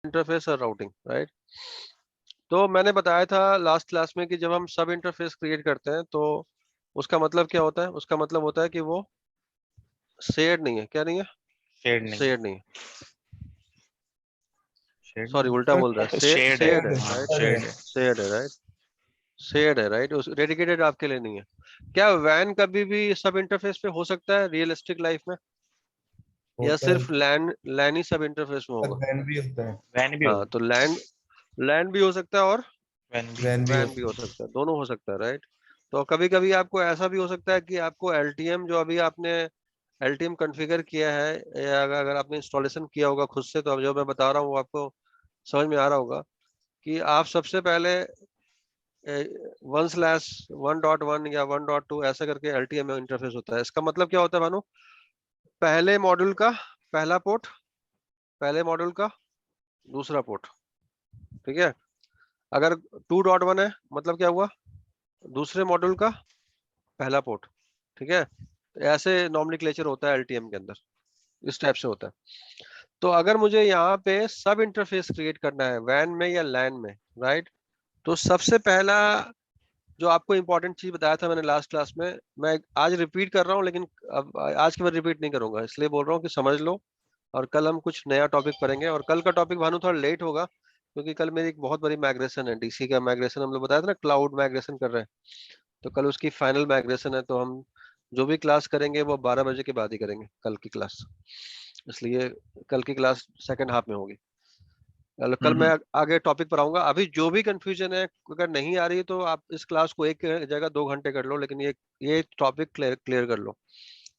Interface और routing, right. तो मैंने बताया था लास्ट क्लास में कि जब हम सब इंटरफेस क्रिएट करते हैं तो उसका मतलब क्या होता है? उसका मतलब होता है कि वो शेयर्ड नहीं है। क्या नहीं है? शेड नहीं, शेयर्ड नहीं है, शेड सॉरी उल्टा बोल रहा है, शेड है, शेयर्ड है, हाँ राइट। शेड है। शेयर्ड है, राइट। शेयर्ड है, राइट। उस डेडिकेटेड आपके लिए नहीं है। क्या वैन कभी भी सब इंटरफेस पे हो सकता है रियलिस्टिक लाइफ में, या होता है सिर्फ लैन लैन ही सब इंटरफेस में पर होगा? वैन भी होता है। वैन भी हाँ, होगा, तो लैंड लैंड भी हो सकता है और वैन भी। वैन भी वैन भी होता हो सकता है, दोनों हो सकता है, राइट। तो कभी कभी आपको ऐसा भी हो सकता है कि आपको एलटीएम जो अभी आपने एलटीएम कॉन्फ़िगर किया है, या अगर आपने इंस्टॉलेशन किया होगा खुद से, तो अब जो मैं बता रहा हूँ वो आपको समझ में आ रहा होगा कि आप सबसे पहले 1/1.1 या 1.2 ऐसा करके एलटीएम इंटरफेस होता है। इसका मतलब क्या होता है भानु? पहले मॉड्यूल का पहला पोर्ट, पहले मॉड्यूल का दूसरा पोर्ट, ठीक है। अगर 2.1 है मतलब क्या हुआ? दूसरे मॉड्यूल का पहला पोर्ट, ठीक है। तो ऐसे नॉमेनक्लेचर होता है एलटीएम के अंदर, इस टाइप से होता है। तो अगर मुझे यहाँ पे सब इंटरफेस क्रिएट करना है वैन में या लैन में, राइट, तो सबसे पहला जो आपको इंपॉर्टेंट चीज बताया था मैंने लास्ट क्लास में, मैं आज रिपीट कर रहा हूँ, लेकिन अब आज के बाद रिपीट नहीं करूंगा, इसलिए बोल रहा हूँ कि समझ लो। और कल हम कुछ नया टॉपिक पढ़ेंगे, और कल का टॉपिक भानु थोड़ा लेट होगा क्योंकि कल मेरी एक बहुत बड़ी माइग्रेशन है, डीसी का माइग्रेशन। हम लोग बताया था ना, क्लाउड माइग्रेशन कर रहे हैं, तो कल उसकी फाइनल माइग्रेशन है। तो हम जो भी क्लास करेंगे वो 12 बजे के बाद ही करेंगे कल की क्लास, इसलिए कल की क्लास सेकंड हाफ में होगी। कल मैं आगे टॉपिक पर आऊंगा। अभी जो भी कंफ्यूजन है, अगर नहीं आ रही है तो आप इस क्लास को एक जगह 2 घंटे कर लो, लेकिन ये टॉपिक क्लियर कर लो।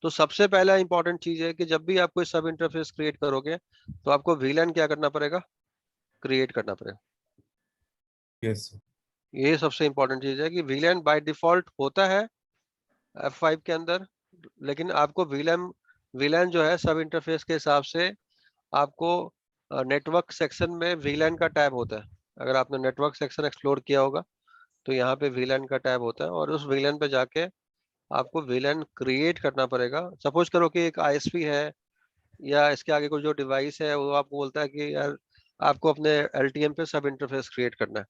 तो सबसे पहला इंपॉर्टेंट चीज है कि जब भी आप कोई सब इंटरफेस क्रिएट करोगे तो आपको वीलैन क्या करना पड़ेगा? क्रिएट करना पड़ेगा। है। यस। ये सबसे इंपॉर्टेंट चीज है कि वीलैन बाय डिफॉल्ट होता है F5 के अंदर, लेकिन आपको वीलैन वीलैन जो है सब इंटरफेस के हिसाब से आपको नेटवर्क सेक्शन में वीलैन का टैब होता है। अगर आपने नेटवर्क सेक्शन एक्सप्लोर किया होगा तो यहाँ पे वीलैन का टैब होता है, और उस वीलैन पे जाके आपको वीलैन क्रिएट करना पड़ेगा। सपोज करो कि एक आईएसपी है या इसके आगे कोई जो डिवाइस है, वो आपको बोलता है कि यार आपको अपने एलटीएम पे सब इंटरफेस क्रिएट करना है,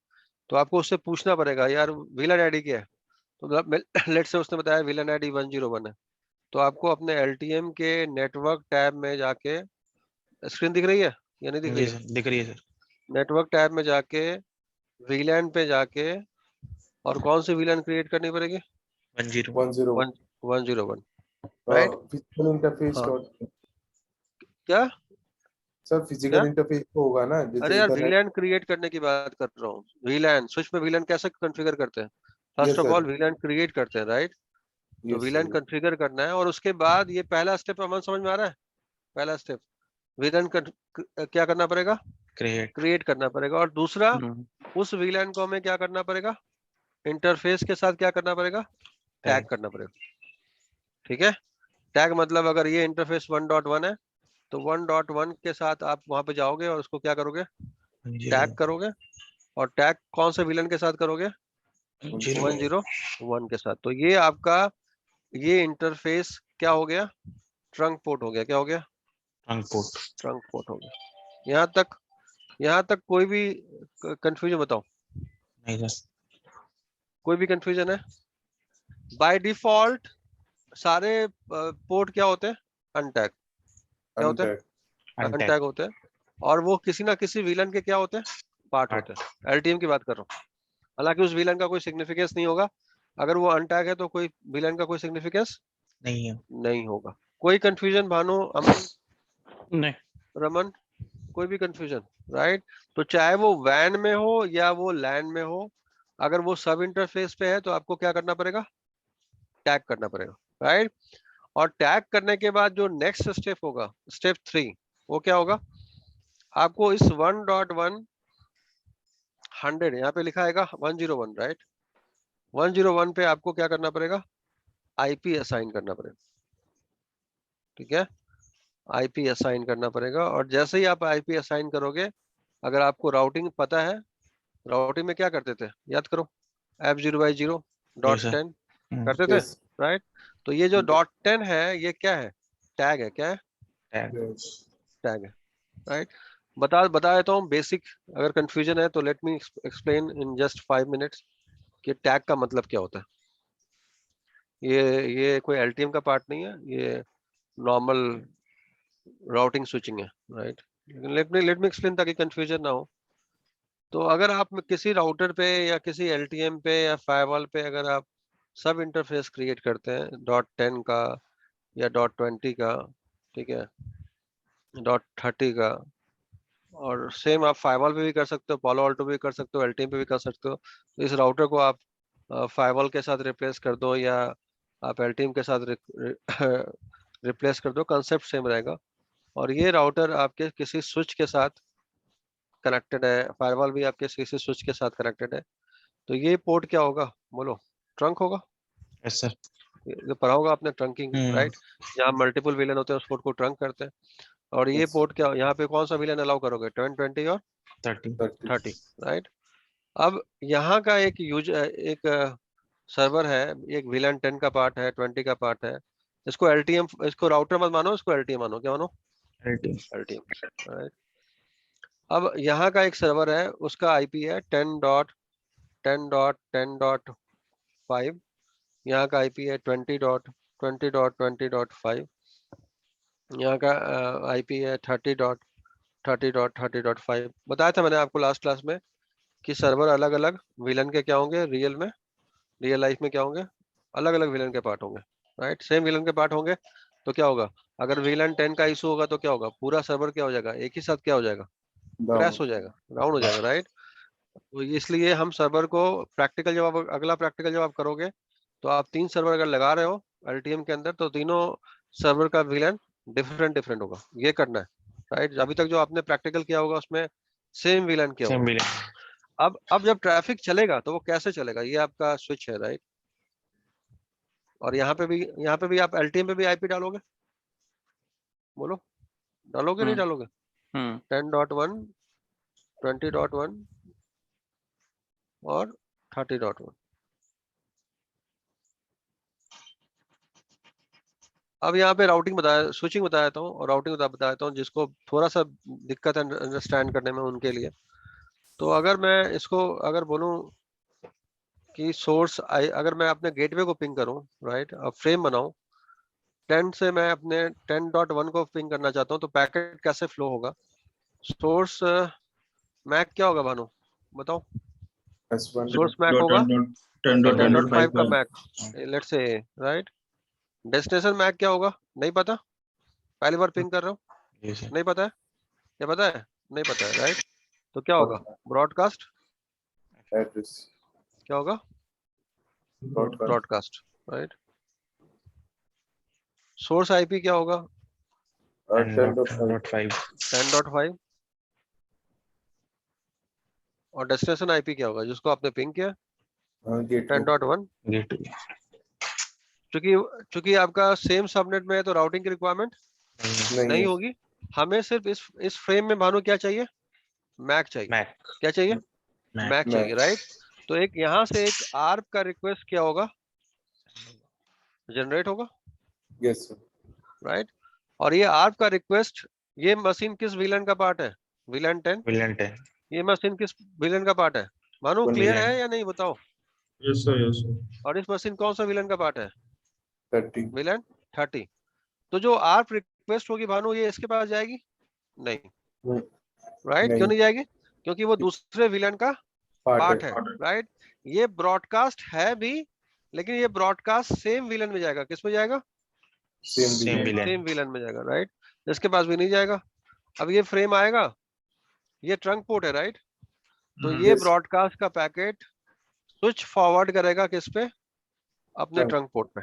तो आपको उससे पूछना पड़ेगा यार वीलैन आईडी क्या है। तो लेट से उसने बताया वीलैन आईडी 101 है, तो आपको अपने एलटीएम के नेटवर्क टैब में जाके, स्क्रीन दिख रही है या नहीं दिख रही जी है? सर, दिख रही है सर। नेटवर्क टैब में जाके वीलैन पे जाके, और कौन सी वीलैन क्रिएट करनी पड़ेगी? 10। 101। 101, राइट। फिजिकल इंटरफेस हाँ, डॉट। क्या सर फिजिकल क्या? इंटरफेस होगा ना, अरे जैसे यार, इथरनेट। वीलैन क्रिएट करने की बात कर रहा हूँ। वीलैन स्विच में वीलैन कैसे कॉन्फ़िगर करते हैं? First yes of sir. All वीलैन create करते हैं, राइट। तो यस वीलैन सर। कॉन्फ़िगर करना है, और उसके बाद ये पहला स्टेप अमन समझ में आ रहा है? पहला स्टेप वीलैन क्या करना पड़ेगा? क्रिएट। क्रिएट करना पड़ेगा। और दूसरा, उस वीलैन को हमें क्या करना पड़ेगा? इंटरफेस के साथ क्या करना पड़ेगा? Tag tag. करना पड़ेगा, ठीक है। टैग मतलब अगर ये इंटरफेस 1.1 है तो 1.1 के साथ आप वहां पे जाओगे और उसको क्या करोगे? 10। टैग करोगे। और टैग कौन से विलन के साथ करोगे? 0। 101 के साथ। तो ये आपका ये इंटरफेस क्या हो गया? ट्रंक पोर्ट हो गया। क्या हो गया? Trunk port. ट्रंक पोर्ट हो गया। यहाँ तक कोई भी कंफ्यूजन बताओ? नहीं सर। कोई भी कंफ्यूजन है? बाय डिफॉल्ट सारे पोर्ट क्या होते हैं? अनटैग। क्या होते अनटैग। हैं? अनटैग। अनटैग होते हैं। और वो किसी ना किसी विलन के क्या होते हैं? पार्ट होते पार्ट। हैं। एलटीएम की बात कर रहा हूँ। हालांकि उस विलन का कोई सिग्निफिकेंस नहीं होगा, अगर वो अनटैग है तो कोई विलन का कोई सिग्निफिकेंस नहीं है। नहीं होगा। कोई कंफ्यूजन भानु, अमन, नहीं। रमन? कोई भी कंफ्यूजन, राइट। तो चाहे वो वैन में हो या वो लैन में हो, अगर वो सब इंटरफेस पे है तो आपको क्या करना पड़ेगा? टैग करना पड़ेगा, राइट। और टैग करने के बाद जो नेक्स्ट स्टेप होगा, स्टेप 3, वो क्या होगा? आपको इस 1.1 100 यहाँ पे लिखा आएगा 101, राइट। 101 पे आपको क्या करना पड़ेगा? आईपी असाइन करना पड़ेगा, ठीक है। आईपी असाइन करना पड़ेगा, और जैसे ही आप आईपी असाइन करोगे, अगर आपको राउटिंग पता है, राउटिंग में क्या करते थे याद करो? F0/0 जी डॉट सर। 10 करते थे, यस। राइट। तो ये जो डॉट 10 है ये क्या है? टैग है। क्या है? टैग। यस। टैग है, राइट। बता बता देता हूँ बेसिक, अगर कंफ्यूजन है तो let me explain in just 5 minutes कि टैग का मतलब क्या होता है। ये कोई एलटीएम का पार्ट नहीं है, ये नॉर्मल राउटिंग स्विचिंग है, राइट। लेट मी एक्सप्लेन ताकि कंफ्यूजन ना हो। तो अगर आप किसी राउटर पे या किसी एलटीएम पे या फायरवॉल पे अगर आप सब इंटरफेस क्रिएट करते हैं .10 का या .20 का, ठीक है, .30 का, और सेम आप फायरवॉल पे भी कर सकते हो, पालो अल्टो पे भी कर सकते हो, एलटीएम पे भी कर सकते हो। तो इस राउटर को आप फायरवॉल के साथ रिप्लेस कर दो या आप एलटीएम के साथ रिप्लेस कर दो, कंसेप्ट सेम रहेगा। और ये राउटर आपके किसी स्विच के साथ कनेक्टेड है, फायरवॉल भी आपके किसी स्विच के साथ कनेक्टेड है। तो ये पोर्ट क्या होगा, बोलो? ट्रंक होगा। Yes sir. ये पढ़ा होगा आपने, ट्रंकिंग, राइट। जहाँ मल्टीपल विलन होते हैं उस पोर्ट को ट्रंक करते हैं। और ये Yes. पोर्ट क्या, यहाँ पे कौन सा विलन अलाउ करोगे? 10, 20 और 30। 30, राइट। अब यहाँ का एक सर्वर है, एक विलन 10 का पार्ट है, 20 का पार्ट है। इसको एलटीएम, इसको राउटर मत मानो, इसको एलटीएम मानो। क्या मानो? LT। LTM, right. अब यहाँ का एक सर्वर है, उसका आईपी है 10.10.10.5। यहाँ का आईपी है 20.20.20.5। यहाँ का आईपी है 30.30.30.5। बताया था मैंने आपको लास्ट क्लास में कि सर्वर अलग अलग विलन के क्या होंगे, रियल में, रियल लाइफ में क्या होंगे, अलग अलग विलन के पार्ट होंगे, राइट। सेम विलन के पार्ट होंगे तो क्या होगा, अगर विलन 10 का इशू होगा तो क्या होगा, पूरा सर्वर क्या हो जाएगा, एक ही साथ क्या हो जाएगा, Down. क्रैश हो जाएगा, डाउन हो जाएगा, राइट। तो इसलिए हम सर्वर को प्रैक्टिकल, जब आप अगला प्रैक्टिकल जब आप करोगे तो आप 3 सर्वर अगर लगा रहे हो एलटीएम के अंदर, तो तीनों सर्वर का विलन डिफरेंट डिफरेंट होगा, ये करना है, राइट। अभी तक जो आपने प्रैक्टिकल किया होगा उसमें सेम विलन किया सेम होगा। विलन। अब जब ट्रैफिक चलेगा तो वो कैसे चलेगा, ये आपका स्विच है, राइट। और यहाँ पे भी आप एलटीएम पे भी आईपी डालोगे, बोलो, डालोगे नहीं डालोगे? 10.1, 20.1 और 30.1। अब यहाँ पे राउटिंग बताया, स्विचिंग बता देता हूँ और राउटिंग बता देता हूँ, जिसको थोड़ा सा दिक्कत है अंडरस्टैंड करने में उनके लिए। तो अगर मैं इसको अगर बोलूँ कि अगर मैं अपने गेटवे को पिंग करूँ, राइट, अब फ्रेम बनाऊं 10 से, मैं अपने 10.1 को पिंग करना चाहता हूँ, तो पैकेट कैसे फ्लो होगा? सोर्स मैक क्या होगा भानु, बताओ? S1. सोर्स मैक होगा 10.10.5 10.5 का का MAC, let's say, right. Destination MAC क्या होगा, नहीं पता, पहली बार पिंग कर रहा हूँ, ये सर। नहीं पता है, क्या पता है? नहीं पता है, राइट। तो क्या होगा, ब्रॉडकास्ट, Address. क्या होगा, Broadcast. Broadcast, right. Source IP क्या होगा, 10.5. 10.5। और डेस्टिनेशन आईपी क्या होगा, जिसको आपने पिंग किया, Gateway. 10.1। गेट। चूंकि चूंकि आपका सेम सबनेट में है तो राउटिंग की रिक्वायरमेंट नहीं नहीं है. होगी। हमें सिर्फ इस फ्रेम में भानु क्या चाहिए, मैक चाहिए। मैक। क्या चाहिए, मैक। मैक चाहिए, Mac. राइट। तो एक यहाँ से एक आर्प का रिक्वेस्ट क्या होगा, जनरेट होगा, Yes, sir. राइट। और ये आर्प का रिक्वेस्ट, ये मशीन किस विलन का पार्ट है, विलन 10। विलन 10। ये मशीन किस विलन का पार्ट है, भानु One क्लियर villain। है या नहीं, बताओ? यस सर यस सर और इस मशीन कौन सा विलन का पार्ट है, 30. विलन 30। तो जो आर्प रिक्वेस्ट होगी भानु, ये इसके पास जाएगी नहीं, Hmm. राइट। क्यों नहीं. नहीं जाएगी, क्योंकि वो दूसरे विलन का Part पार्ट है. है, राइट। ये ब्रॉडकास्ट है भी, लेकिन ये ब्रॉडकास्ट सेम विलन में जाएगा, किस में जाएगा, Same same villain. Villain. Same villain में जाएगा, राइट। इसके पास भी नहीं जाएगा। अब ये फ्रेम आएगा, ये ट्रंक पोर्ट है, राइट। तो ये Yes. ब्रॉडकास्ट का पैकेट स्विच फॉरवर्ड करेगा किस पे, अपने Trunk. ट्रंक पोर्ट पे,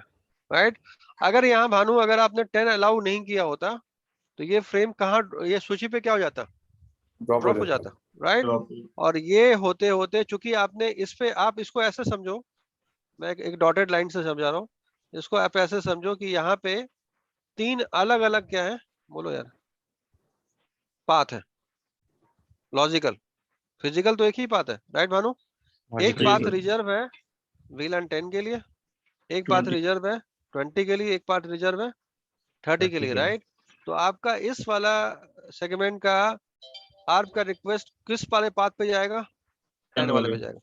राइट। अगर यहाँ भानु अगर आपने 10 अलाउ नहीं किया होता तो ये फ्रेम कहाँ, ये स्विच पे क्या हो जाता, Drop ड्रॉप हो जाता जाता, राइट। और ये होते होते, चूंकि आपने इस पे, आप इसको ऐसे समझो, मैं एक डॉटेड लाइन से समझा रहा हूँ, इसको आप ऐसे समझो कि यहाँ पे 3 अलग अलग क्या है, बोलो यार, पाथ है, लॉजिकल, फिजिकल तो एक ही पाथ है, राइट भानु। एक लॉजिकल। पाथ रिजर्व है विलन 10 के लिए, एक पाथ 20 रिजर्व है 20 के लिए, एक पाथ रिजर्व है 30 के 30 लिए, के लिए। राइट। तो आपका इस वाला सेगमेंट का आर्प का रिक्वेस्ट किस वाले पाथ पे जाएगा? 10 वाले वाले। पे जाएगा।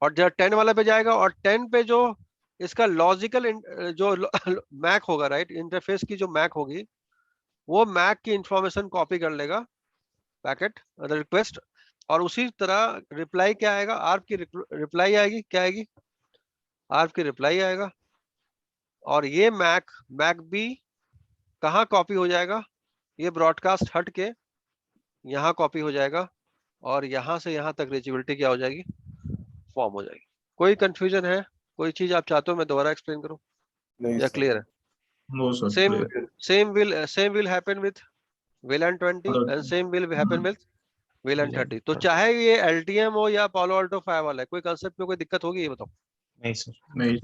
और जब 10 वाले पे जाएगा और 10 पे जो इसका लॉजिकल जो मैक होगा, राइट, इंटरफेस की जो मैक होगी, वो मैक की इंफॉर्मेशन कॉपी कर लेगा पैकेट रिक्वेस्ट, और उसी तरह रिप्लाई क्या आएगा? आर्प की रिप्लाई आएगी। क्या आएगी? आर्प की रिप्लाई आएगा। और ये मैक बी कहाँ कॉपी हो जाएगा? ये ब्रॉडकास्ट हट के यहाँ कॉपी हो जाएगा, और यहाँ से यहाँ तक रीचेबिलिटी क्या हो जाएगी? फॉर्म हो जाएगी। कोई कंफ्यूजन है? कोई चीज आप चाहते हो मैं दोबारा एक्सप्लेन करूं नहीं या sir. क्लियर है? No, sir. Same Clear. same will happen with VLAN 20 and same will happen with VLAN 30. तो चाहे ये LTM हो या Palo Alto Firewall है, कोई कंसेप्ट में कोई दिक्कत होगी? ये बताओ। नहीं सर। नहीं।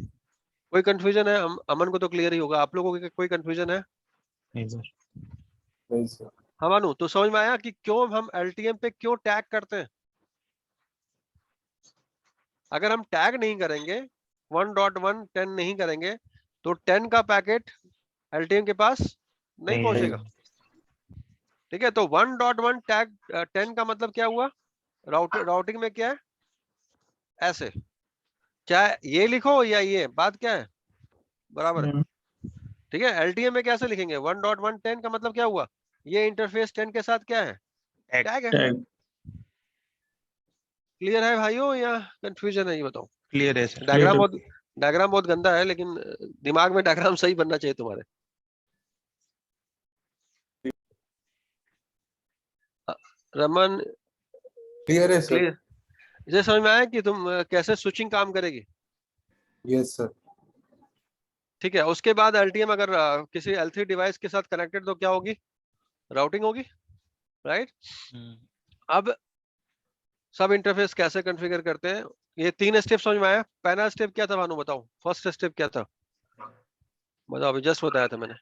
कोई कंफ्यूजन है? अमन को तो क्लियर ही होगा, आप लोगों को कोई कंफ्यूजन है? नहीं सर। नहीं sir. हाँ मानू, तो समझ में आया कि क्यों हम LTM पे क्यों टैग करते हैं? अगर हम टैग नहीं करेंगे, 1.1 10 नहीं करेंगे, तो 10 का पैकेट LTM के पास नहीं पहुंचेगा। ठीक है, तो 1.1 टैग 10 का मतलब क्या हुआ? राउटिंग में क्या है? ऐसे, चाहे ये लिखो या ये, बात क्या है? बराबर है। ठीक है, LTM में कैसे लिखेंगे? 1.1 10 का मतलब क्या हुआ? ये इंटरफेस 10 के साथ क्या है? टैग है। टैग। क्लियर है भाइयों या कंफ्यूजन है? ये बताओ। क्लियर है सर। डायग्राम बहुत गंदा है, लेकिन दिमाग में डायग्राम सही बनना चाहिए तुम्हारे। रमन, Clear है sir. क्लियर? इसे समझ में आया कि तुम कैसे स्विचिंग काम करेगी? Yes sir. ठीक है, उसके बाद LTM अगर किसी L3 डिवाइस के साथ कनेक्टेड तो क्या होगी? राउटिंग होगी, राइट? अब सब इंटरफेस कैसे कॉन्फ़िगर करते हैं? ये 3 स्टेप समझ में आया? पहला स्टेप क्या था भानु, बताओ? फर्स्ट स्टेप क्या था? बताओ, अभी जस्ट बताया था मैंने।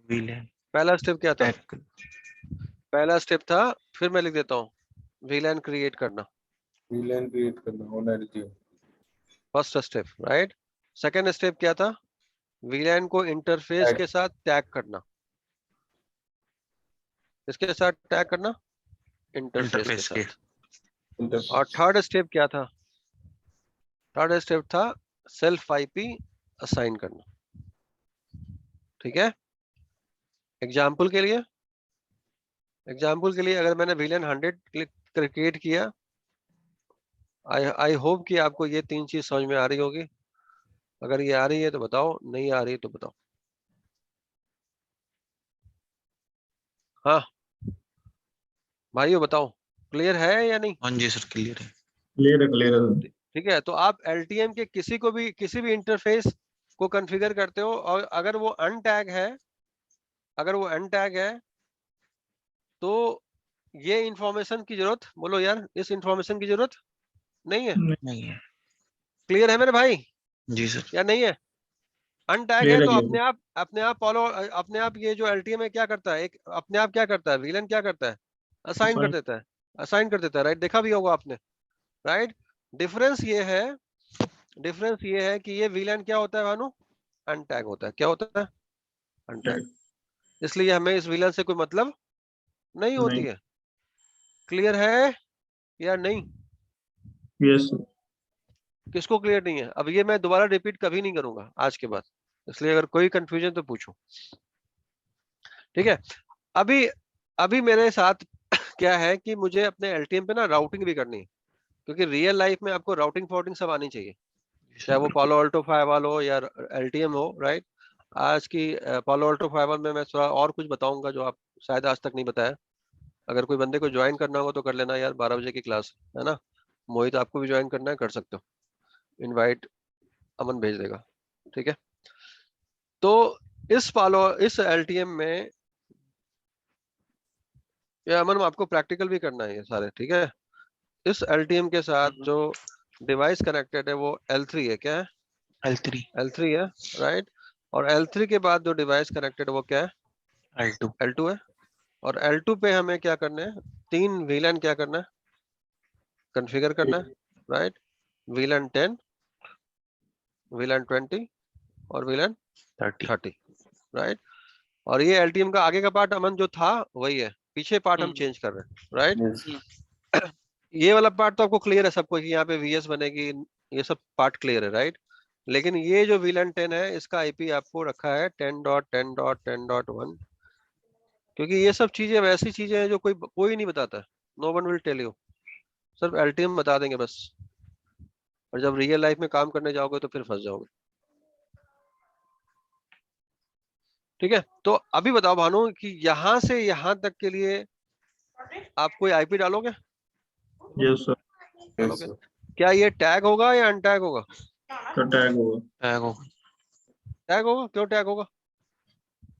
VLAN पहला स्टेप क्या था? टैग। पहला स्टेप था, फिर मैं लिख देता हूँ, VLAN क्रिएट करना। VLAN create करना on LTM. First step, right? Second step क्या था? VLAN को इंटरफेस Tag. के साथ टैग करना। इसके साथ टैग करना, इंटरफेस के साथ। Interface. और थर्ड स्टेप क्या था? थर्ड स्टेप था सेल्फ IP असाइन करना। ठीक है, एग्जाम्पल के लिए अगर मैंने VLAN 100 क्रिएट किया, आई होप कि आपको ये 3 चीज समझ में आ रही होगी। अगर ये आ रही है तो बताओ, नहीं आ रही है तो बताओ। हाँ भाइयों बताओ, क्लियर है या नहीं? हाँ जी सर, क्लियर है। क्लियर है, क्लियर है। ठीक है, तो आप LTM के किसी भी इंटरफेस को कॉन्फ़िगर करते हो, और अगर वो अनटैग है, तो ये इंफॉर्मेशन की जरूरत, बोलो यार, इस इंफॉर्मेशन की जरूरत नहीं है। नहीं है। क्लियर है मेरे भाई जी सर। या नहीं है? अनटैग है क्लियर है, तो क्लियर। अपने आप ये जो LTM है क्या करता है, एक अपने आप क्या करता है, VLAN क्या करता है? असाइन कर देता है। राइट? देखा भी होगा आपने, राइट? डिफरेंस ये है कि ये VLAN क्या होता है भानु? अनटैग होता है। क्या होता है? अनटैग। इसलिए हमें इस VLAN से कोई मतलब नहीं होती नहीं। है। क्लियर है या नहीं? Yes sir. किसको क्लियर नहीं है? अब ये मैं दोबारा रिपीट कभी नहीं करूंगा आज के बाद, इसलिए अगर कोई कंफ्यूजन तो पूछो। ठीक है, अभी अभी मेरे साथ क्या है कि मुझे अपने LTM पे ना राउटिंग भी करनी है, क्योंकि रियल लाइफ में आपको राउटिंग फॉर्टिंग सब आनी चाहिए, चाहे वो पालो अल्टो फायरवॉल हो या LTM हो, राइट? आज की पालो अल्टो फायरवॉल में मैं थोड़ा और कुछ बताऊंगा जो आप शायद आज तक नहीं बताया। अगर कोई बंदे को ज्वाइन करना हो तो कर लेना यार, 12 बजे की क्लास है ना। मोहित, आपको भी ज्वाइन करना है, कर सकते हो, इनवाइट अमन भेज देगा। ठीक है, तो इस LTM में, ये अमन आपको प्रैक्टिकल भी करना है ये सारे, ठीक है? इस LTM के साथ जो डिवाइस कनेक्टेड है वो L3 है। क्या है? L3 L3 है, राइट? और L3 के बाद जो डिवाइस कनेक्टेड है वो क्या है? L2 L2 है। और L2 पे हमें क्या करना है? 3 VLAN क्या करना है? कॉन्फ़िगर करना है, राइट? VLAN 10, VLAN 20 और VLAN 30। 30, राइट? और ये LTM का आगे का पार्ट अमन जो था वही है, पीछे पार्ट हम चेंज कर रहे हैं, राइट? Yes. ये वाला पार्ट तो आपको क्लियर है सबको कि यहाँ पे वीएस बनेगी, ये सब पार्ट क्लियर है, राइट? लेकिन ये जो VLAN 10 है इसका आईपी आपको रखा है 10.10.10.1, क्योंकि ये सब चीजें वैसी चीजें हैं जो कोई नहीं बताता, no one will tell you, सिर्फ LTM बता देंगे बस, और जब रियल लाइफ में काम करने जाओगे तो फिर फंस जाओगे। ठीक है, तो अभी बताओ भानु कि यहाँ से यहाँ तक के लिए आप कोई आईपी डालोगे? Yes, sir. Yes, sir. क्या ये टैग होगा या अनटैग होगा? तो टैग होगा। टैग हो टैग होगा। क्यों टैग होगा?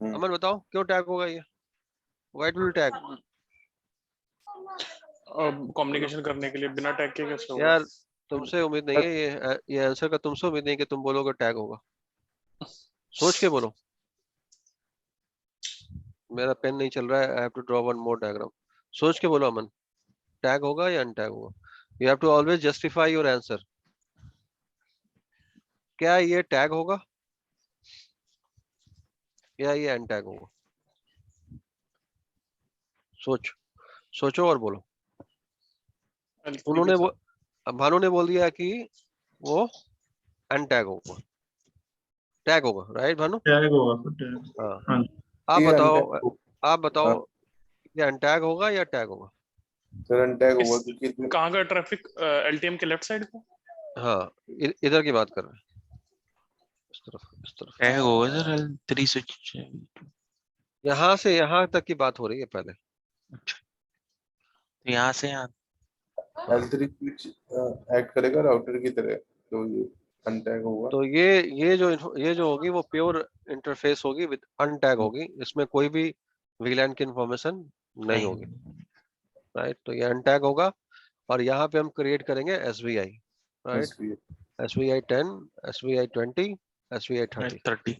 हम्म। अमन बताओ क्यों टैग होगा ये? White will tag? कम्युनिकेशन करने के लिए बिना टैग के कैसे होगा? यार तुमसे उम्मीद नहीं है ये आंसर का, तुमसे उम्मीद नहीं कि तुम बोलोगे टैग होगा। सोच के बोलो। मेरा पेन नहीं चल रहा है, I have to draw one more diagram. सोच के बोलो अमन, टैग होगा या अनटैग होगा? You have to always justify your answer. क्या ये टैग होगा या ये अनटैग होगा? सोचो और बोलो। उन्होंने भानु ने बोल दिया कि वो अनटैग होगा, टैग होगा, राइट भानु? टैग होगा सर, टैग। हाँ, हाँ आप ये बताओ, untag- आप बताओ हाँ। ये अनटैग होगा या टैग होगा? सर अनटैग होगा इस- क्योंकि इसमें कहाँ का ट्रैफिक? LTM के लेफ्ट साइड को? हाँ, इधर की बात कर रहे हैं, इस तरफ। टैग होगा सर L3 स्विच। यहाँ से यहाँ तक की बात हो रही है पहले। अच्छा, तो यहाँ से यहाँ L3 स्विच एक्ट करेगा राउटर की तरह, तो ये अनटैग होगा। तो ये जो होगी वो प्योर इंटरफेस होगी विद अनटैग होगी, इसमें कोई भी VLAN की इंफॉर्मेशन नहीं होगी, राइट? तो ये अनटैग होगा और यहाँ पे हम क्रिएट करेंगे SVI, right? SVI. SVI 10, SVI 20, SVI 30, 30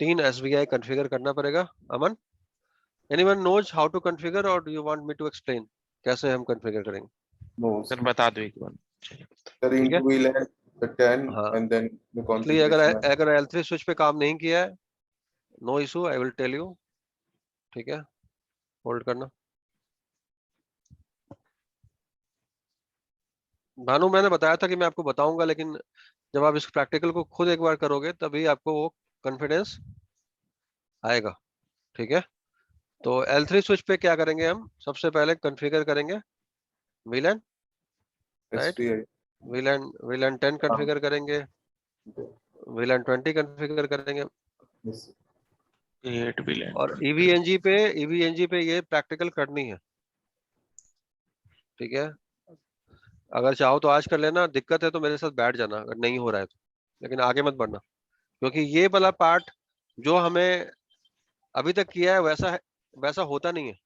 तीन SVI कॉन्फ़िगर करना पड़ेगा। Aman, anyone knows how to configure और do you want me to explain कैसे हम कॉन्फ़िगर करेंगे? No, सर बता दो एक बार। sir, ठीक है, into VLAN the 10 हाँ। and then the इसलिए अगर configuration. अगर L3 स्विच पे काम नहीं किया है, no issue, I will tell you. ठीक है, होल्ड करना। भानु मैंने बताया था कि मैं आपको बताऊंगा, लेकिन जब आप इस प्रैक्टिकल को खुद एक बार करोगे तभी आपको वो कॉन्फिडेंस आएगा। ठीक है, तो L3 स्विच पे क्या करेंगे हम? सबसे पहले कॉन्फ़िगर करेंगे VLAN, right? SVI. VLAN 10 configure करेंगे, VLAN 20 कॉन्फ़िगर करेंगे, Yes. क्रिएट VLAN और EVNG पे ये प्रैक्टिकल करनी है। ठीक है, अगर चाहो तो आज कर लेना, दिक्कत है तो मेरे साथ बैठ जाना अगर नहीं हो रहा है तो, लेकिन आगे मत बढ़ना, क्योंकि ये वाला पार्ट जो हमें अभी तक किया है वैसा होता नहीं है।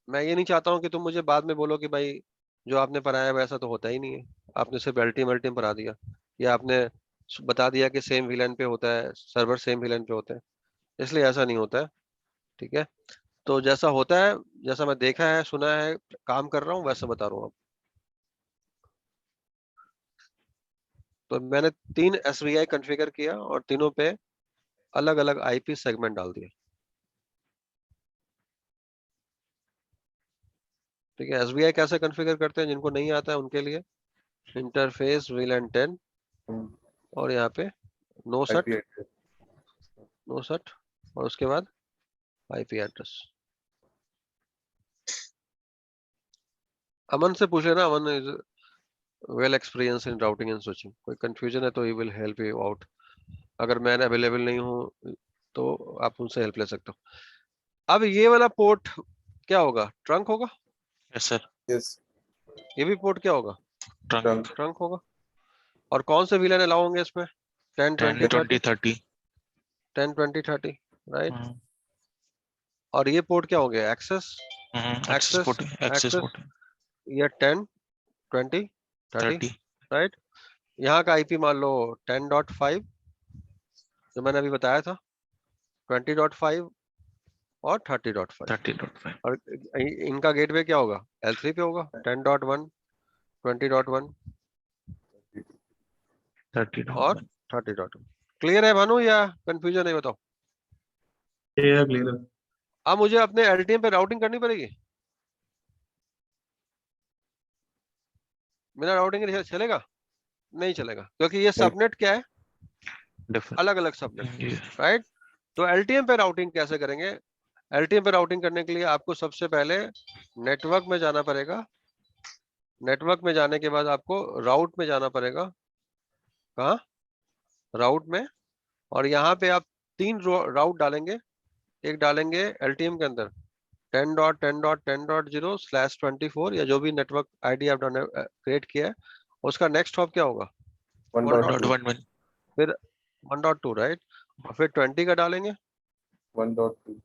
मैं ये नहीं चाहता हूँ कि तुम मुझे बाद में बोलो कि भाई जो आपने पढ़ाया है वैसा तो होता ही नहीं है, आपने सिर्फ अल्टीम पढ़ा दिया, या आपने बता दिया कि सेम VLAN पे होता है, सर्वर सेम VLAN पे होते हैं, इसलिए ऐसा नहीं होता है। ठीक है, तो जैसा होता है, जैसा मैं देखा है, सुना है, काम कर रहा हूँ, वैसा बता रहा हूँ आप। तो मैंने 3 SVI कॉन्फ़िगर किया और तीनों पे अलग अलग IP सेगमेंट डाल दिए। ठीक है, SVI कैसे कॉन्फ़िगर करते हैं जिनको नहीं आता है उनके लिए, इंटरफेस VLAN 10 और यहाँ पे नो IP सट address. और उसके बाद IP एड्रेस। अमन से पूछ लेना, Aman is well experience in routing and switching, कोई कंफ्यूजन है तो he will help you out. अगर मैं अवेलेबल नहीं हूँ तो आप उनसे हेल्प ले सकते हो। अब ये वाला पोर्ट क्या होगा? ट्रंक होगा? Yes sir, Yes. ये भी पोर्ट क्या होगा? ट्रंक ट्रंक होगा। और कौन से VLAN अलाउ होंगे इसमें? 10 20 30, 20 10 20 30, राइट? 30। और ये पोर्ट क्या हो गया? Access access port, access access, port ये 10 20 30, 30। राइट? यहाँ का IP मान लो 10.5 जो मैंने अभी बताया था, 20.5 और 30.5, 30.5 और इनका गेटवे क्या होगा? L3 पे होगा, 10.1 20.1 और 30.1। 30.1। क्लियर है भानु या कंफ्यूजन है? बताओ। Clear clear. अब मुझे अपने LTM पे राउटिंग करनी पड़ेगी, बिना राउटिंग के चलेगा? नहीं चलेगा, क्योंकि ये सबनेट क्या है, डिफरेंट। अलग अलग सबनेट, राइट? तो LTM पे राउटिंग कैसे करेंगे? LTM पे राउटिंग करने के लिए आपको सबसे पहले नेटवर्क में जाना पड़ेगा। नेटवर्क में जाने के बाद आपको राउट में जाना पड़ेगा। कहाँ? राउट में। और यहाँ पे आप 3 राउट डालेंगे। एक डालेंगे LTM के अंदर 10.10.10.0/24 या जो भी नेटवर्क आईडी आपने क्रिएट किया है, उसका नेक्स्ट हॉप क्या होगा? 1.2 1.1 फिर 1.2, राइट? और फिर 20 का डालेंगे 1.2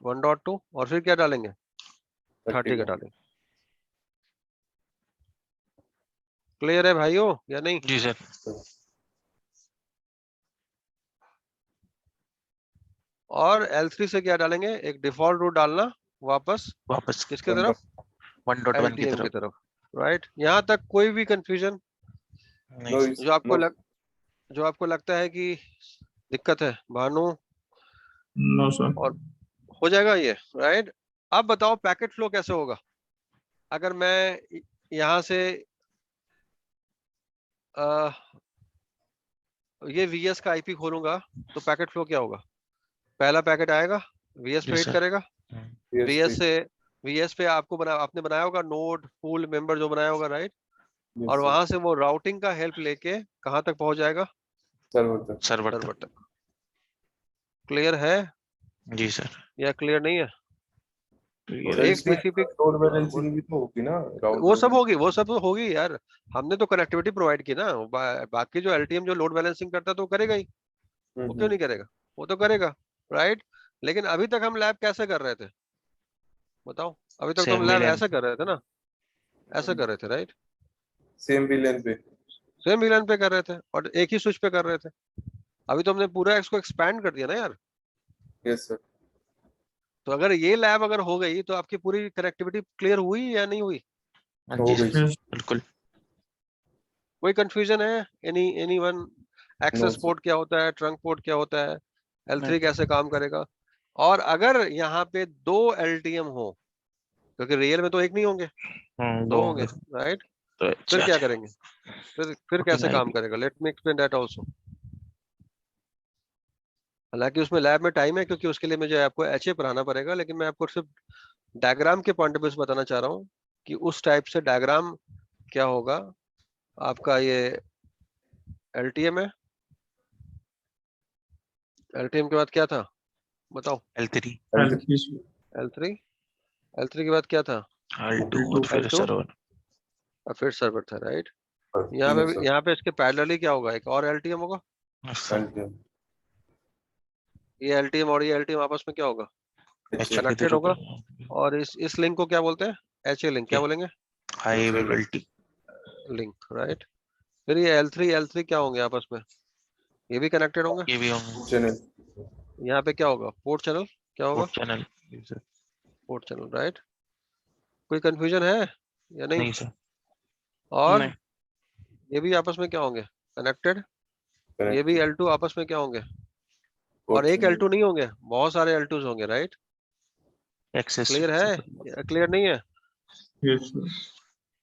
1.2, और फिर क्या डालेंगे? 30 का डालेंगे। क्लियर है भाइयों या नहीं? जी सर। और L3 से क्या डालेंगे? एक डिफॉल्ट रूट डालना वापस वापस किसके तरफ? 1.1 की LTM की तरफ। तरफ, राइट? यहाँ तक कोई भी कंफ्यूजन नहीं नो सर। जो आपको लगता है कि दिक्कत है भानु? No sir. और हो जाएगा ये, राइट? अब बताओ पैकेट फ्लो कैसे होगा? अगर मैं यहाँ से ये VS का IP खोलूंगा तो पैकेट फ्लो क्या होगा? पहला पैकेट आएगा, VS जी पे हिट सर। करेगा। VS से VS पे आपने बनाया होगा नोड पूल मेंबर जो बनाया होगा, राइट? और वहां से वो राउटिंग का हेल्प लेके कहां तक पहुंच जाएगा? सर्वर सर्वर सर्वर तक। तक। क्लियर है जी सर। या क्लियर नहीं है? तो सर एक इसमें TCP लोड बैलेंसिंग भी तो होगी ना वो सब होगी, वो सब तो होगी यार। हमने तो कनेक्टिविटी प्रोवाइड की ना। बाकी जो LTM जो लोड बैलेंसिंग करता है तो वो करेगा ही। वो क्यों नहीं करेगा? वो तो करेगा, राइट? लेकिन अभी तक हम लैब कैसे कर रहे थे बताओ? अभी तक तो हम सेम लैब विलेन। ऐसे कर रहे थे ना, ऐसे कर रहे थे, राइट? सेम विलेन पे। सेम VLAN पे कर रहे थे और एक ही स्विच पे कर रहे थे। अभी तो हमने पूरा इसको एक्सपैंड कर दिया ना यार। Yes sir. तो अगर ये लैब अगर हो गई तो आपकी पूरी कनेक्टिविटी क्लियर हुई या नहीं हुई? जी गई सर बिल्कुल। कोई कंफ्यूजन है? Any one? No access sir. Port क्या होता है, ट्रंक पोर्ट क्या होता है, L3 नहीं। कैसे काम करेगा? और अगर यहाँ पे 2 LTM हो, क्योंकि रियल में तो एक नहीं होंगे, 2 दो होंगे, होंगे राइट? तो फिर अच्छा क्या करेंगे? फिर रूटिंग कैसे काम आईपी। करेगा? Let me explain that also. हालांकि उसमें लैब में टाइम है, क्योंकि उसके लिए मुझे आपको HA पढ़ाना पड़ेगा, लेकिन मैं आपको सिर्फ डायग्राम के पॉइंट ऑफ व्यू से बताना चाह रहा हूँ कि उस टाइप से डायग्राम क्या होगा। आपका ये LTM है, LTM के बाद क्या था बताओ? L3 L3, L3 के बाद क्या था? L2 और फिर L2 सर्वर। और फिर सर्वर था, राइट? Yes sir. यहाँ पे इसके पैरेलली क्या होगा? एक और LTM होगा। ये LTM और ये LTM आपस में क्या होगा? कनेक्टेड होगा। और इस लिंक को क्या बोलते हैं? HA link. क्या बोलेंगे? High availability link, right? फिर ये L3 क्या होंगे आपस में? ये भी कनेक्टेड होंगे। ये भी होंगे। चैनल। यहाँ पे क्या होगा? Port channel. क्या होगा? Port channel. Port channel, right? कोई कंफ्यूजन है या नहीं? नहीं सर। और नहीं। ये भी आपस में क्या होंगे? कनेक्टेड। ये भी L2 आपस में क्या होंगे? और एक L2 नहीं होंगे, बहुत सारे L2s होंगे, राइट? एक्सेस। क्लियर है? क्लियर नहीं है? Yes sir.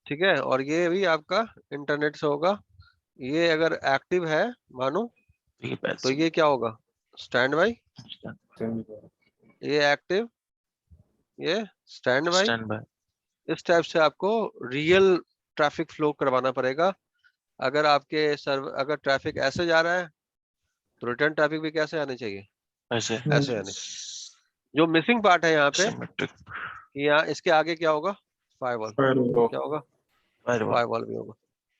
ठीक है। और ये भी आपका इंटरनेट से होगा। ये अगर एक्टिव है मानो ये तो पैसिव। ये क्या होगा? Stand by. ये एक्टिव, ये स्टैंड बाई। Stand by. इस टाइप से आपको रियल ट्रैफिक फ्लो करवाना पड़ेगा। अगर आपके सर्वर अगर ट्रैफिक ऐसे जा रहा है तो रिटर्न ट्रैफिक भी कैसे आनी चाहिए? ऐसे। ऐसे आने। जो मिसिंग पार्ट है यहाँ पे, सिमेट्रिक यहाँ इसके आगे क्या होगा? फायरवॉल। फायरवॉल। क्या होगा? फायरवॉल। फायरवॉल भी होगा,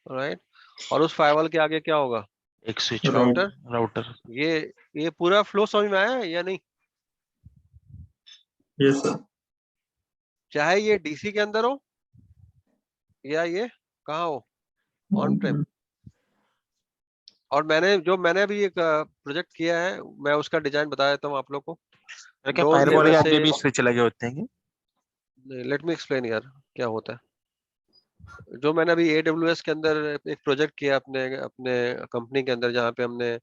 राइट? और उस फायरवॉल के आगे क्या होगा? एक स्विच राउटर। राउटर। ये पूरा फ्लो समझ में आया या नहीं? Yes sir. चाहे ये DC के अंदर हो या ये कहाँ हो, ऑन प्रेम। और मैंने अभी एक प्रोजेक्ट किया है, मैं उसका डिजाइन बता देता हूँ आप लोग को। क्या डोंट फायरवॉल के वैसे आगे भी स्विच लगे होते हैं? लेट मी एक्सप्लेन यार क्या होता है। जो मैंने अभी AWS के अंदर एक प्रोजेक्ट किया अपने अपने कंपनी के अंदर, जहाँ पे हमने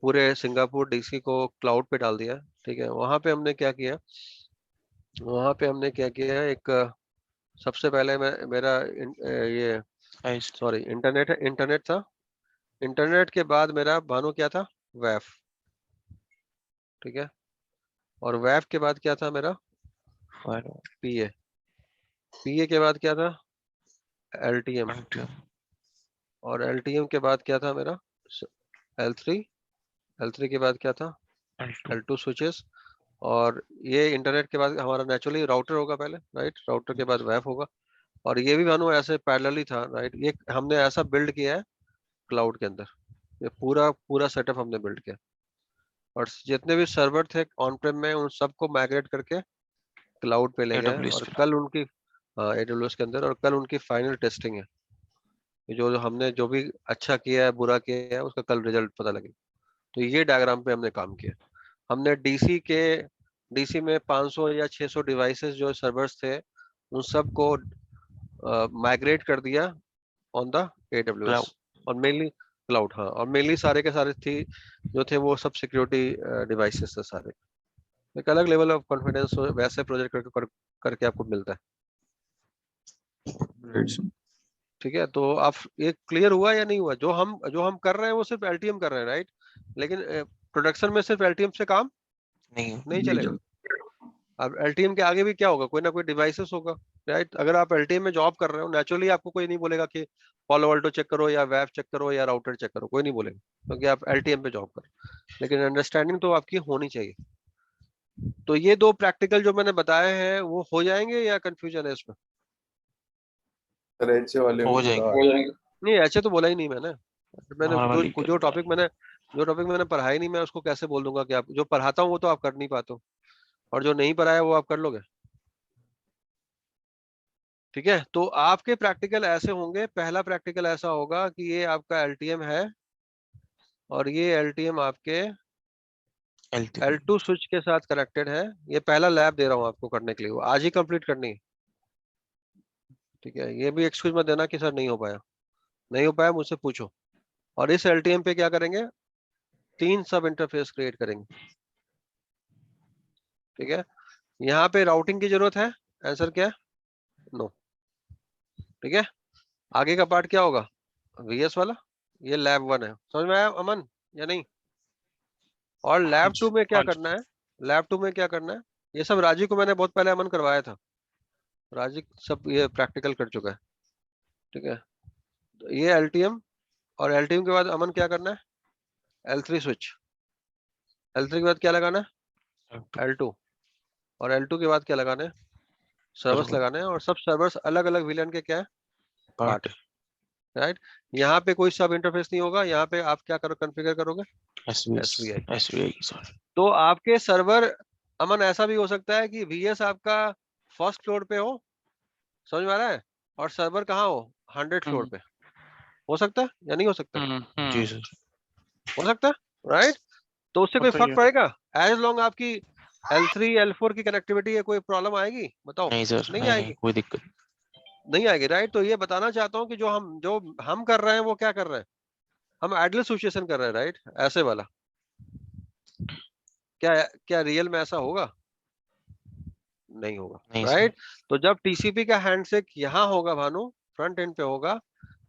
पूरे सिंगापुर DC को क्लाउड पे डाल दिया। ठीक है, वहां पे हमने क्या किया, एक सबसे पहले मेरा ये Nice. सॉरी इंटरनेट था। इंटरनेट के बाद मेरा भानु क्या था, वेफ। ठीक है, और वेफ के बाद क्या था मेरा, Firewall. पीए के बाद क्या था, एलटीएम, Until और एलटीएम के बाद क्या था मेरा, एल3, एल3 के बाद क्या था, L2. एल2 स्विचेस, और ये इंटरनेट के बाद हमारा नेचुरली राउटर होगा पहले, राइट, राउटर के बाद वेफ होगा। और ये भी भानु ऐसे पैरेलली था, राइट, ये हमने ऐसा बिल्ड किया है क्लाउड के अंदर, ये पूरा पूरा सेटअप हमने बिल्ड किया, और जितने भी सर्वर थे ऑन प्रेम में उन सबको माइग्रेट करके क्लाउड पे ले गए, AWS और पे। कल उनकी AWS के अंदर, और कल उनकी फाइनल टेस्टिंग है। ये जो हमने जो भी अच्छा किया है बुरा किया है उसका कल रिजल्ट पता लगेगा। तो ये डायग्राम पे हमने काम किया। हमने डीसी में 500 या 600 डिवाइसेस जो सर्वर्स थे उन सबको माइग्रेट कर दिया ऑन द AWS, Cloud. और मेनली क्लाउड, हाँ, और मेनली सारे के सारे थी जो थे वो सब सिक्योरिटी डिवाइसेस थे सारे। एक अलग लेवल ऑफ कॉन्फिडेंस वैसे प्रोजेक्ट करके आपको मिलता है। Right, sir. ठीक है, तो आप ये क्लियर हुआ या नहीं हुआ, जो हम कर रहे हैं वो सिर्फ एलटीएम कर रहे हैं, राइट, लेकिन प्रोडक्शन में सिर्फ एलटीएम से काम नहीं नहीं नहीं चलेगा। अब एलटीएम के आगे भी क्या होगा, कोई ना कोई डिवाइसेस होगा, राइट। अगर आप एलटीएम में जॉब कर रहे हो, नेचुरली आपको कोई नहीं बोलेगा कि पॉलो अल्टो चेक करो या वेब चेक करो या राउटर चेक करो, कोई नहीं बोलेगा, क्योंकि आप एलटीएम पे जॉब कर रहे हो। लेकिन अंडरस्टैंडिंग तो आपकी होनी चाहिए। तो ये दो प्रैक्टिकल जो मैंने बताए हैं वो हो जाएंगे या कंफ्यूजन है इसमें? सर एच वाले हो में जाएंगे। थोड़ा नहीं, ऐसे तो बोला ही नहीं मैंने। मैंने नॉर्मली जो जो टॉपिक मैंने पढ़ाया ही नहीं, मैं उसको कैसे बोल दूंगा कि आप जो पढ़ाता हूँ वो तो आप कर नहीं पाते हो, और जो नहीं पढ़ाया वो आप कर लोगे। ठीक है, तो आपके प्रैक्टिकल ऐसे होंगे। पहला प्रैक्टिकल ऐसा होगा कि ये आपका एलटीएम है, और ये एलटीएम आपके LTP. L2 स्विच के साथ कनेक्टेड है। ये पहला लैब दे रहा हूँ आपको करने के लिए, वो आज ही कंप्लीट करनी है। ठीक है, ये भी एक्सक्यूज मत देना कि सर नहीं हो पाया, नहीं हो पाया मुझसे पूछो। और इस एलटीएम पे क्या करेंगे, 3 सब इंटरफेस क्रिएट करेंगे। ठीक है, यहाँ पे राउटिंग की जरूरत है, आंसर क्या है, नो। ठीक है, आगे का पार्ट क्या होगा, वीएस वाला, ये लैब 1 है, समझ में आया अमन या नहीं? और लैब 2 में क्या हाँ जी। करना है, लैब 2 में क्या करना है, ये सब राजी को मैंने बहुत पहले अमन करवाया था, राजी सब ये प्रैक्टिकल कर चुका है। ठीक है, तो ये एलटीएम, और एलटीएम के बाद अमन क्या करना है, L3 स्विच, L3 के बाद क्या लगाना है, L2, और L2 के बाद क्या लगाना है, सर्वर्स Server. लगाने हैं, और सब सर्वर्स अलग अलग विलन के क्या है, Part. राइट। यहाँ पे कोई सब इंटरफेस नहीं होगा, यहाँ पे आप क्या करो, कॉन्फ़िगर करोगे SVI। SVI. Sorry. तो आपके सर्वर, अमन, ऐसा भी हो सकता है कि VS आपका फर्स्ट फ्लोर पे हो, समझ में आ रहा है, और सर्वर कहाँ हो, 100 फ्लोर पे, हो सकता है या नहीं हो सकता? जी सर. हो सकता है, राइट। तो उससे कोई होता ही फर्क है। पड़ेगा, एज लॉन्ग आपकी L3 L4 की कनेक्टिविटी है, कोई प्रॉब्लम आएगी बताओ? नहीं सर. नहीं नहीं आएगी, कोई दिक्कत. नहीं आएगी, राइट। तो ये बताना चाहता हूँ कि जो हम कर रहे हैं वो क्या कर रहे हैं, हम आइडल सिचुएशन कर रहे हैं, राइट, ऐसे वाला। क्या क्या रियल में ऐसा होगा? नहीं होगा, नहीं राइट। तो जब टीसीपी का हैंडशेक यहाँ होगा भानु, फ्रंट एंड पे होगा,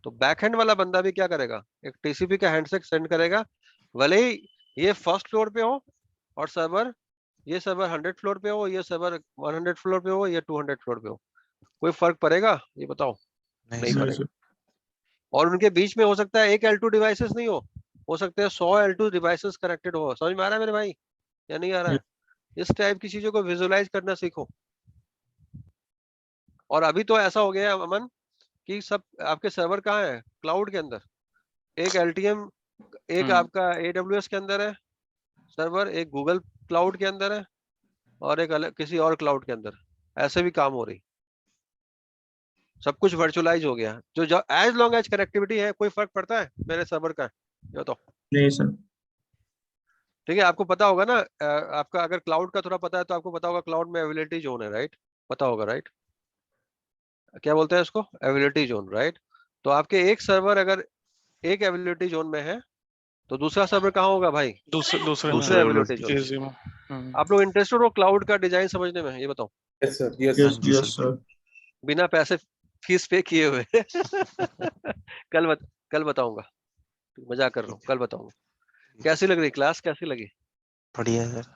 तो बैक एंड वाला बंदा भी क्या करेगा, एक टीसीपी का हैंडशेक सेंड करेगा, भले ही ये फर्स्ट फ्लोर पे हो, और ये सर्वर 100 फ्लोर पे हो, ये सर्वर 100 फ्लोर पे हो, ये 200 फ्लोर पे हो, कोई फर्क पड़ेगा ये बताओ? नहीं नहीं सर. नहीं पड़ेगा। सर. और उनके बीच में हो सकता है एक L2 डिवाइसेस नहीं हो सकते हैं 100 L2 डिवाइसेस कनेक्टेड हो। समझ में आ रहा है मेरे भाई या नहीं आ रहा है? इस टाइप की चीजों को विजुअलाइज करना सीखो। और अभी तो ऐसा हो गया है अमन कि सब आपके सर्वर कहाँ है, क्लाउड के अंदर। एक LTM, एक आपका AWS के अंदर है सर्वर, एक गूगल क्लाउड के अंदर है, और एक अलग किसी और क्लाउड के अंदर। ऐसे भी काम हो रही, सब कुछ वर्चुअलाइज हो गया। जो एज लॉन्ग एज कनेक्टिविटी है, कोई फर्क पड़ता है मेरे सर्वर का, ये बताओ? नहीं सर. ठीक है, आपको पता होगा ना, आपका अगर क्लाउड का थोड़ा पता है तो आपको पता होगा क्लाउड में अवेलेबिलिटी जोन है, राइट, पता होगा, राइट, क्या बोलते हैं इसको, अवेलेबिलिटी जोन, राइट। तो आपके एक सर्वर अगर एक अवेलेबिलिटी जोन में है तो दूसरा सर्वर कहाँ होगा भाई, दूसरे दूसरे अवेलेबिलिटी जोन। easy में। आप लोग इंटरेस्टेड हो क्लाउड का डिजाइन समझने में? ये बताओ, यस सर, यस यस जी यस सर। सर। बिना पैसे फीस पे किए हुए कल बताऊंगा, मजाक कर रहा हूँ, कल बताऊंगा। कैसी लग रही क्लास, कैसी लगी बढ़िया है सर।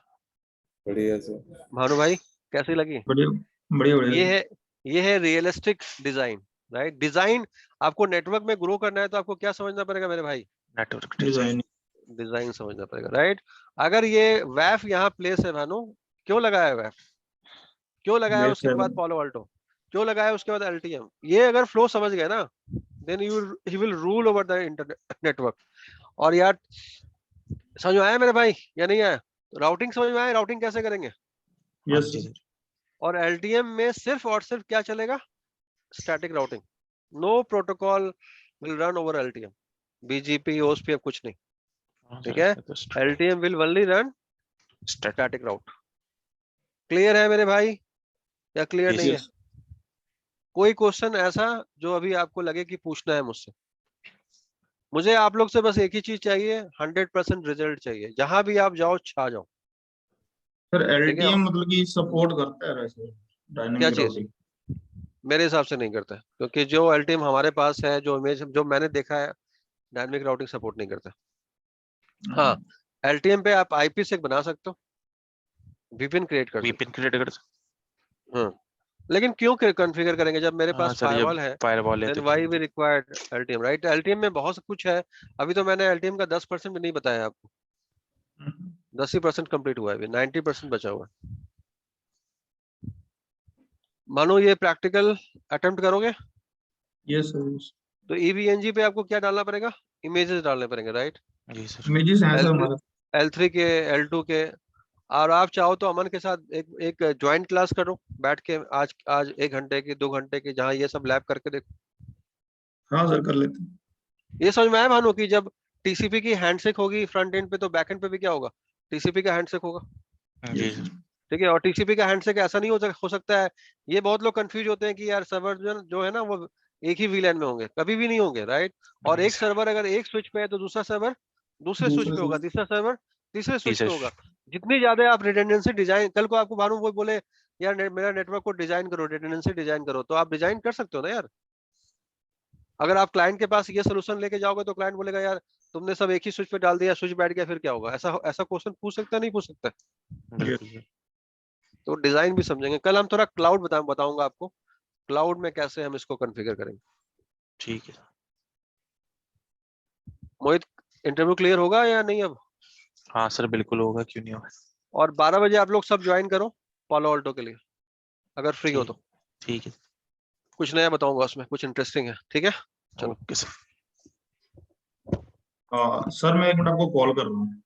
बढ़िया सर। भानु भाई, कैसी लगी? बढ़िया बढ़िया ये बढ़िया। है ये है रियलिस्टिक डिजाइन, राइट? डिजाइन आपको नेटवर्क में ग्रो करना है तो आपको क्या समझना पड़ेगा मेरे भाई? Network design. डिजाइन। डिजाइन समझना पड़ेगा, राइट? अगर ये वैफ यहाँ प्लेस है भानु, क्यों लगाया है वैफ, क्यों लगाया है? बेस उसके है। बाद पॉलो अल्टो क्यों लगाया? उसके बाद एलटीएम। ये अगर फ्लो समझ गए ना, then he will rule over the internet network. और यार समझ में आया मेरे भाई या नहीं आया? राउटिंग समझ में आया? राउटिंग कैसे करेंगे? हाँ यस जी सर। सर। और एलटीएम में सिर्फ और सिर्फ क्या चलेगा? Static routing. No protocol will run over LTM, BGP OSPF कुछ नहीं, हाँ ठीक सर, है? इसमें तो LTM will only run static. Static route. Clear है मेरे भाई या क्लियर Yes, नहीं है? यस। कोई क्वेश्चन ऐसा जो अभी आपको लगे कि पूछना है मुझसे? मुझे आप लोग से बस एक ही चीज चाहिए, 100% रिजल्ट चाहिए, जहां भी आप जाओ छा जाओ, सर ठीक है? एलटीएम मतलब कि सपोर्ट करता है वैसे क्या डायनेमिक चीज? राउटिंग? मेरे हिसाब से नहीं करता है, क्योंकि जो एलटीएम हमारे पास है, जो इमेज जो मैंने देखा है, डायनेमिक राउटिंग सपोर्ट नहीं करता। हाँ, एलटीएम पे आप आईपी से बना सकते हो, वीपीएन क्रिएट कर सकते वीपीएन क्रिएट कर। हो। हाँ, लेकिन क्यों कॉन्फ़िगर करेंगे जब मेरे हाँ पास सर, जब फायरवॉल है? फायरवॉल है देन तो व्हाई क्यों we required LTM, right? LTM में बहुत कुछ है। अभी तो मैंने एलटीएम का 10% भी नहीं बताया आपको, 10% कंप्लीट हुआ है, अभी 90% बचा हुआ है। मानो ये प्रैक्टिकल अटेम्प्ट करोगे यस सर। तो ईवीएनजी पे आपको क्या डालना पड़ेगा? इमेजेस डालने पड़ेंगे, राइट? जी सर। इमेजेस हैं सर L3 हमारे। L3 के, L2 के। और आप चाहो तो अमन के साथ एक एक ज्वाइंट क्लास करो बैठ के, आज आज 1 घंटे की, 2 घंटे की, जहाँ ये सब लैब करके देखो। हाँ सर कर लेते हैं। ये समझ में आया भानु कि जब टीसीपी की हैंडशेक होगी फ्रंट एंड पे, तो बैक एंड पे भी क्या होगा? टीसीपी का हैंडशेक होगा, जी यस सर। सर। ठीक है? और टीसीपी का हैंडशेक ऐसा नहीं हो सकता है। ये बहुत लोग कंफ्यूज होते हैं कि यार सर्वर जो है ना, वो एक ही वीलैन में होंगे, कभी भी नहीं होंगे, राइट? और जी एक सर। सर्वर अगर एक स्विच पे है तो दूसरा सर्वर दूसरे स्विच दूसरे पे होगा, से। तीसरा सर्वर तीसरे स्विच तीसरा पे होगा। जितनी ज्यादा आप रिडंडेंसी डिजाइन, कल को आपको भानु वो बोले यार मेरा नेटवर्क को डिजाइन करो, रिडंडेंसी डिजाइन करो, तो आप डिजाइन कर सकते हो ना यार। अगर आप क्लाइंट के पास ये सोल्यूशन लेके जाओगे तो क्लाइंट बोलेगा यार तुमने सब एक ही स्विच पे डाल दिया, स्विच बैठ गया, फिर क्या होगा? ऐसा ऐसा क्वेश्चन पूछ सकता है, नहीं पूछ सकता? बिल्कुल सर। तो डिजाइन भी समझेंगे कल हम। थोड़ा क्लाउड बताऊंगा आपको, क्लाउड में कैसे हम इसको कॉन्फ़िगर करेंगे। ठीक है। मोहित, इंटरव्यू क्लियर होगा या नहीं अब? हाँ सर, बिल्कुल होगा, क्यों नहीं होगा। और 12 बजे आप लोग सब ज्वाइन करो पालो अल्टो के लिए, अगर फ्री हो ठीक। तो। ठीक है। कुछ नया बताऊंगा उसमें, कुछ इंटरेस्टिंग है, ठीक है? चलो। Okay sir. सर मैं एक मिनट आपको कॉल कर रहा हूँ।